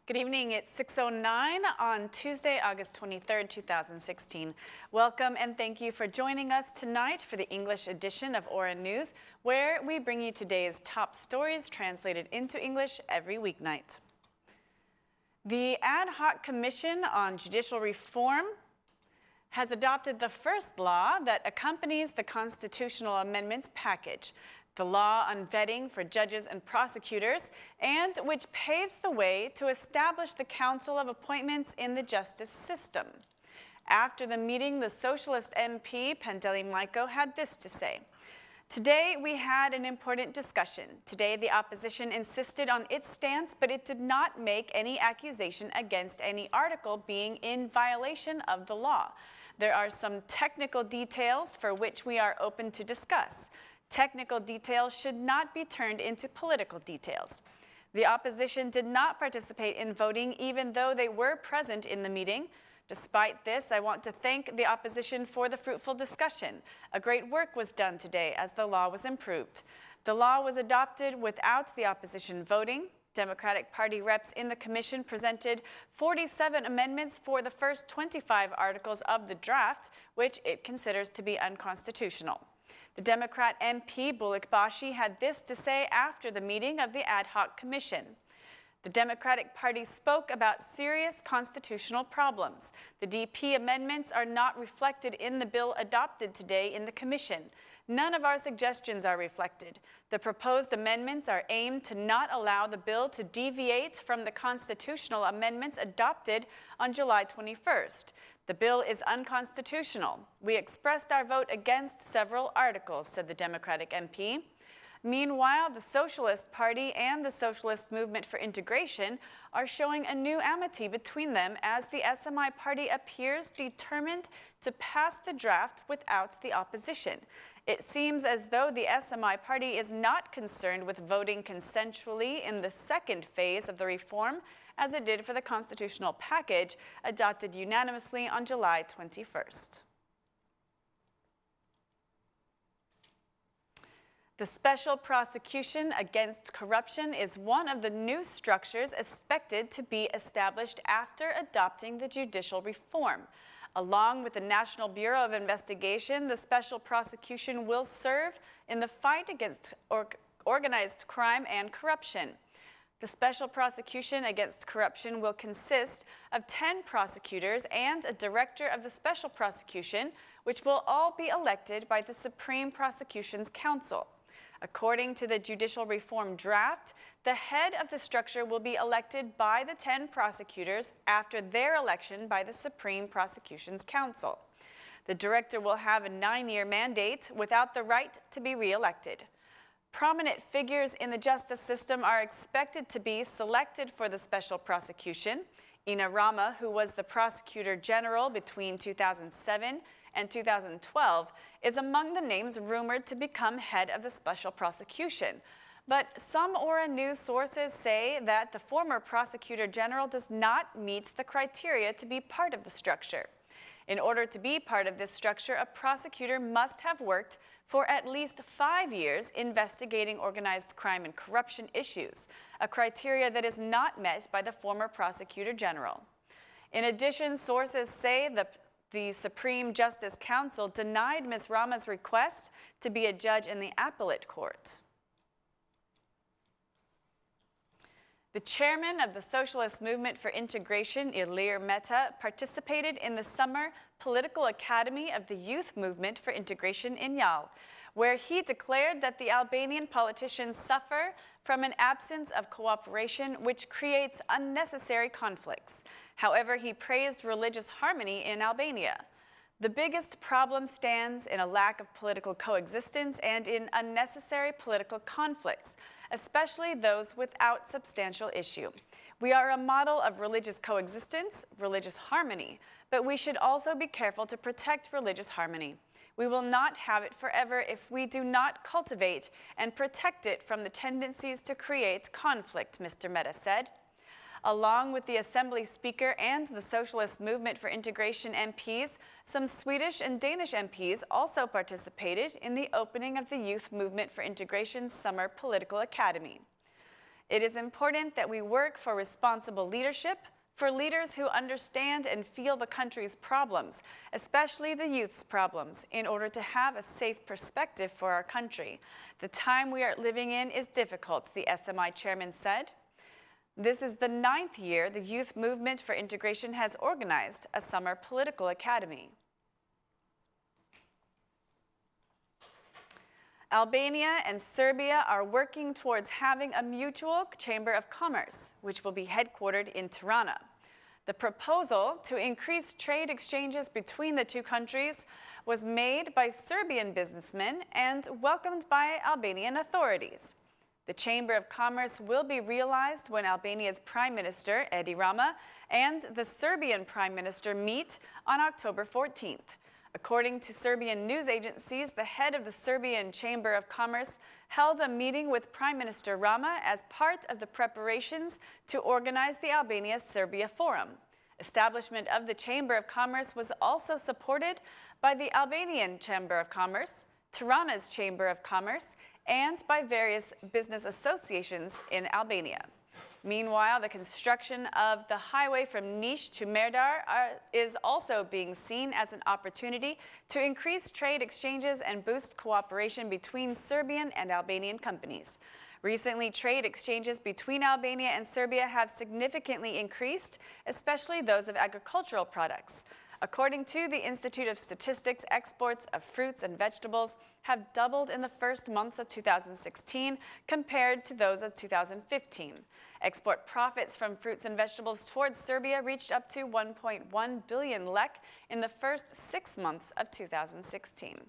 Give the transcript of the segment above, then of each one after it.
Good evening. It's 6:09 on Tuesday, August 23rd, 2016. Welcome and thank you for joining us tonight for the English edition of Aura News, where we bring you today's top stories translated into English every weeknight. The Ad Hoc Commission on Judicial Reform has adopted the first law that accompanies the constitutional amendments package, the law on vetting for judges and prosecutors, and which paves the way to establish the Council of Appointments in the justice system. After the meeting, the Socialist MP, Pandeli Maiko, had this to say. Today, we had an important discussion. Today, the opposition insisted on its stance, but it did not make any accusation against any article being in violation of the law. There are some technical details for which we are open to discuss. Technical details should not be turned into political details. The opposition did not participate in voting even though they were present in the meeting. Despite this, I want to thank the opposition for the fruitful discussion. A great work was done today as the law was improved. The law was adopted without the opposition voting. Democratic Party reps in the commission presented 47 amendments for the first 25 articles of the draft, which it considers to be unconstitutional. The Democrat MP, Bullock Bashi, had this to say after the meeting of the Ad Hoc Commission. The Democratic Party spoke about serious constitutional problems. The DP amendments are not reflected in the bill adopted today in the Commission. None of our suggestions are reflected. The proposed amendments are aimed to not allow the bill to deviate from the constitutional amendments adopted on July 21st. The bill is unconstitutional. We expressed our vote against several articles, said the Democratic MP. Meanwhile, the Socialist Party and the Socialist Movement for Integration are showing a new amity between them as the SMI party appears determined to pass the draft without the opposition. It seems as though the SMI party is not concerned with voting consensually in the second phase of the reform, as it did for the constitutional package adopted unanimously on July 21st. The Special Prosecution Against Corruption is one of the new structures expected to be established after adopting the judicial reform. Along with the National Bureau of Investigation, the Special Prosecution will serve in the fight against organized crime and corruption. The Special Prosecution Against Corruption will consist of 10 prosecutors and a director of the Special Prosecution, which will all be elected by the Supreme Prosecution's Council. According to the judicial reform draft, the head of the structure will be elected by the 10 prosecutors after their election by the Supreme Prosecution's Council. The director will have a 9-year mandate without the right to be re-elected. Prominent figures in the justice system are expected to be selected for the special prosecution. Ina Rama, who was the prosecutor general between 2007 and 2012, is among the names rumored to become head of the special prosecution. But some Aura News sources say that the former prosecutor general does not meet the criteria to be part of the structure. In order to be part of this structure, a prosecutor must have worked for at least 5 years investigating organized crime and corruption issues, a criteria that is not met by the former prosecutor general. In addition, sources say the Supreme Justice Council denied Ms. Rama's request to be a judge in the appellate court. The chairman of the Socialist Movement for Integration, Ilir Meta, participated in the Summer Political Academy of the Youth Movement for Integration in Yal, where he declared that the Albanian politicians suffer from an absence of cooperation which creates unnecessary conflicts. However, he praised religious harmony in Albania. The biggest problem stands in a lack of political coexistence and in unnecessary political conflicts, especially those without substantial issue. We are a model of religious coexistence, religious harmony, but we should also be careful to protect religious harmony. We will not have it forever if we do not cultivate and protect it from the tendencies to create conflict, Mr. Meta said. Along with the Assembly Speaker and the Socialist Movement for Integration MPs, some Swedish and Danish MPs also participated in the opening of the Youth Movement for Integration's Summer Political Academy. It is important that we work for responsible leadership, for leaders who understand and feel the country's problems, especially the youth's problems, in order to have a safe perspective for our country. The time we are living in is difficult, the SMI chairman said. This is the 9th year the Youth Movement for Integration has organized a summer political academy. Albania and Serbia are working towards having a mutual chamber of commerce, which will be headquartered in Tirana. The proposal to increase trade exchanges between the two countries was made by Serbian businessmen and welcomed by Albanian authorities. The Chamber of Commerce will be realized when Albania's Prime Minister, Edi Rama, and the Serbian Prime Minister meet on October 14th. According to Serbian news agencies, the head of the Serbian Chamber of Commerce held a meeting with Prime Minister Rama as part of the preparations to organize the Albania-Serbia Forum. Establishment of the Chamber of Commerce was also supported by the Albanian Chamber of Commerce, Tirana's Chamber of Commerce, and by various business associations in Albania. Meanwhile, the construction of the highway from Niš to Merdar is also being seen as an opportunity to increase trade exchanges and boost cooperation between Serbian and Albanian companies. Recently, trade exchanges between Albania and Serbia have significantly increased, especially those of agricultural products. According to the Institute of Statistics, exports of fruits and vegetables have doubled in the first months of 2016 compared to those of 2015. Export profits from fruits and vegetables towards Serbia reached up to 1.1 billion lek in the first 6 months of 2016.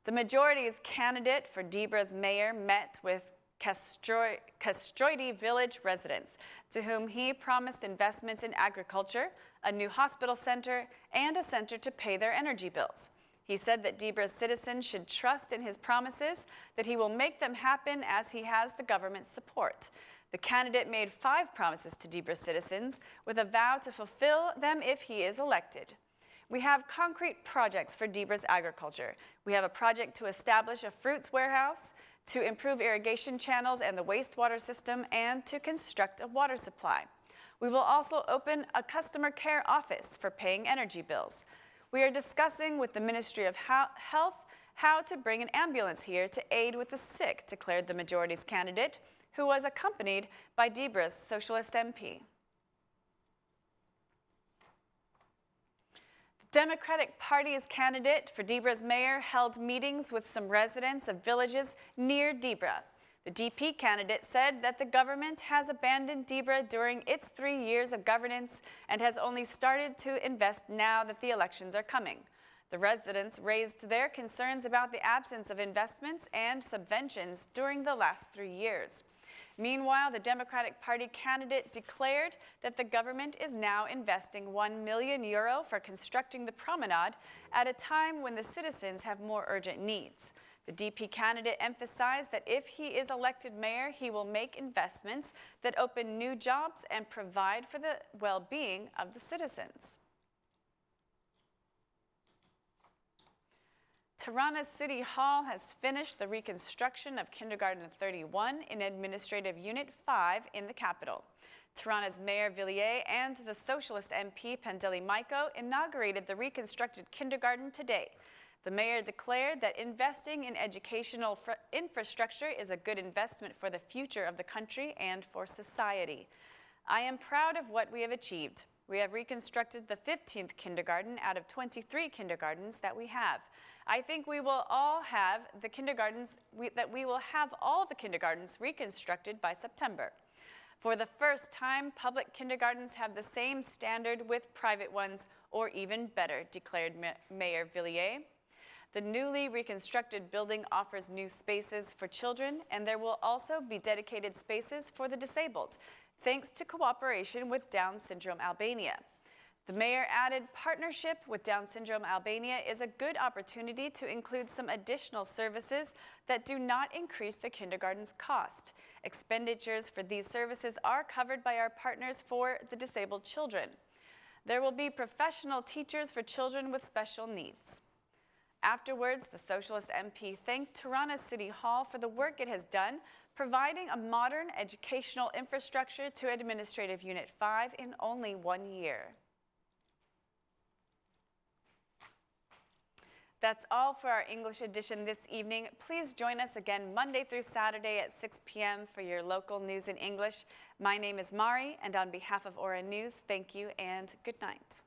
The majority's candidate for Dibra's mayor met with Kastroidi village residents, to whom he promised investments in agriculture, a new hospital center, and a center to pay their energy bills. He said that Dibra's citizens should trust in his promises, that he will make them happen as he has the government's support. The candidate made 5 promises to Dibra's citizens, with a vow to fulfill them if he is elected. We have concrete projects for Dibra's agriculture. We have a project to establish a fruits warehouse, to improve irrigation channels and the wastewater system, and to construct a water supply. We will also open a customer care office for paying energy bills. We are discussing with the Ministry of Health how to bring an ambulance here to aid with the sick, declared the majority's candidate, who was accompanied by Dibra's socialist MP. The Democratic Party's candidate for Dibra's mayor held meetings with some residents of villages near Dibra. The DP candidate said that the government has abandoned Dibra during its 3 years of governance and has only started to invest now that the elections are coming. The residents raised their concerns about the absence of investments and subventions during the last 3 years. Meanwhile, the Democratic Party candidate declared that the government is now investing €1 million for constructing the promenade at a time when the citizens have more urgent needs. The DP candidate emphasized that if he is elected mayor, he will make investments that open new jobs and provide for the well-being of the citizens. Tirana City Hall has finished the reconstruction of Kindergarten 31 in Administrative Unit 5 in the capital. Tirana's Mayor Villiers and the Socialist MP Pandeli Majko inaugurated the reconstructed kindergarten today. The mayor declared that investing in educational infrastructure is a good investment for the future of the country and for society. I am proud of what we have achieved. We have reconstructed the 15th kindergarten out of 23 kindergartens that we have. I think we will all have the kindergartens, we will have all the kindergartens reconstructed by September. For the first time, public kindergartens have the same standard with private ones, or even better, declared Mayor Villiers. The newly reconstructed building offers new spaces for children, and there will also be dedicated spaces for the disabled, thanks to cooperation with Down Syndrome Albania. The mayor added, partnership with Down Syndrome Albania is a good opportunity to include some additional services that do not increase the kindergarten's cost. Expenditures for these services are covered by our partners for the disabled children. There will be professional teachers for children with special needs. Afterwards, the Socialist MP thanked Tirana City Hall for the work it has done, providing a modern educational infrastructure to Administrative Unit 5 in only 1 year. That's all for our English edition this evening. Please join us again Monday through Saturday at 6 p.m. for your local news in English. My name is Mari, and on behalf of Aura News, thank you and good night.